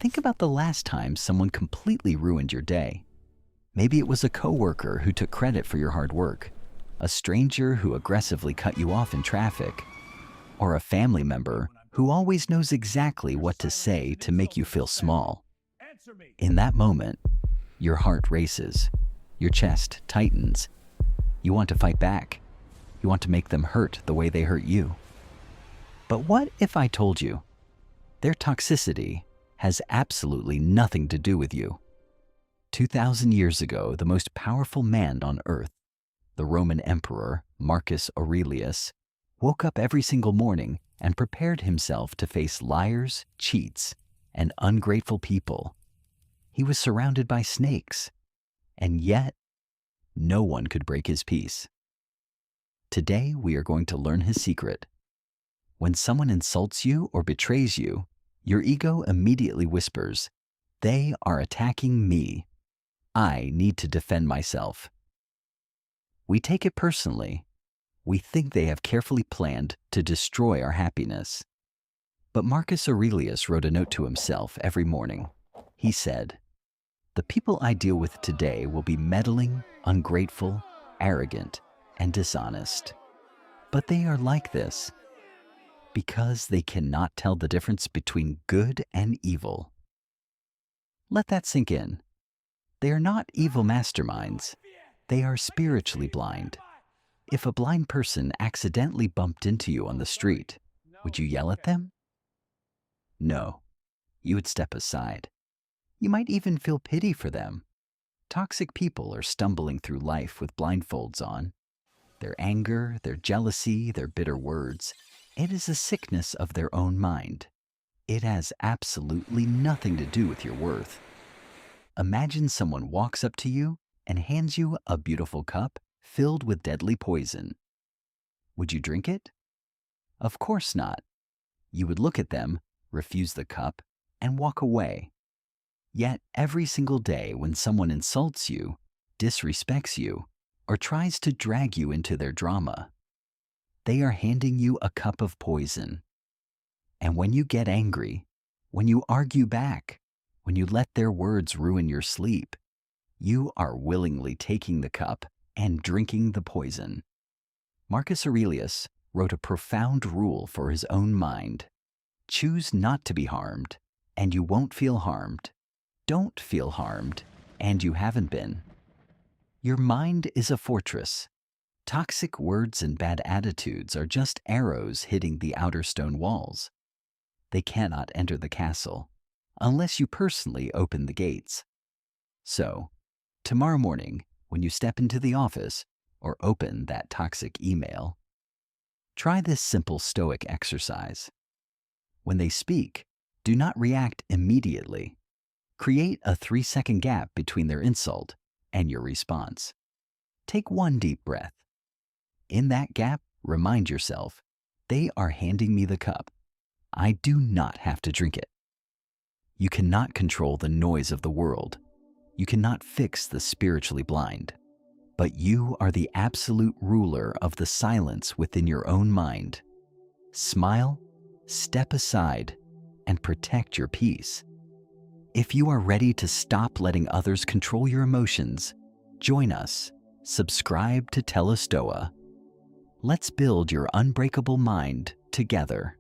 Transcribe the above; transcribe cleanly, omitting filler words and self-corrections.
Think about the last time someone completely ruined your day. Maybe it was a coworker who took credit for your hard work, a stranger who aggressively cut you off in traffic, or a family member who always knows exactly what to say to make you feel small. In that moment, your heart races, your chest tightens. You want to fight back. You want to make them hurt the way they hurt you. But what if I told you their toxicity has absolutely nothing to do with you? 2,000 years ago, the most powerful man on earth, the Roman Emperor Marcus Aurelius, woke up every single morning and prepared himself to face liars, cheats, and ungrateful people. He was surrounded by snakes, and yet no one could break his peace. Today, we are going to learn his secret. When someone insults you or betrays you, your ego immediately whispers, "They are attacking me. I need to defend myself." We take it personally. We think they have carefully planned to destroy our happiness. But Marcus Aurelius wrote a note to himself every morning. He said, "The people I deal with today will be meddling, ungrateful, arrogant, and dishonest. But they are like this because they cannot tell the difference between good and evil." Let that sink in. They are not evil masterminds. They are spiritually blind. If a blind person accidentally bumped into you on the street, would you yell at them? No. You would step aside. You might even feel pity for them. Toxic people are stumbling through life with blindfolds on. Their anger, their jealousy, their bitter words, it is a sickness of their own mind. It has absolutely nothing to do with your worth. Imagine someone walks up to you and hands you a beautiful cup filled with deadly poison. Would you drink it? Of course not. You would look at them, refuse the cup, and walk away. Yet every single day when someone insults you, disrespects you, or tries to drag you into their drama, they are handing you a cup of poison. And when you get angry, when you argue back, when you let their words ruin your sleep, you are willingly taking the cup and drinking the poison. Marcus Aurelius wrote a profound rule for his own mind. Choose not to be harmed, and you won't feel harmed. Don't feel harmed, and you haven't been. Your mind is a fortress. Toxic words and bad attitudes are just arrows hitting the outer stone walls. They cannot enter the castle unless you personally open the gates. So, tomorrow morning, when you step into the office or open that toxic email, try this simple Stoic exercise. When they speak, do not react immediately. Create a 3-second gap between their insult and your response. Take one deep breath. In that gap, remind yourself, they are handing me the cup. I do not have to drink it. You cannot control the noise of the world. You cannot fix the spiritually blind. But you are the absolute ruler of the silence within your own mind. Smile, step aside, and protect your peace. If you are ready to stop letting others control your emotions, join us. Subscribe to Telostoa. Let's build your unbreakable mind together.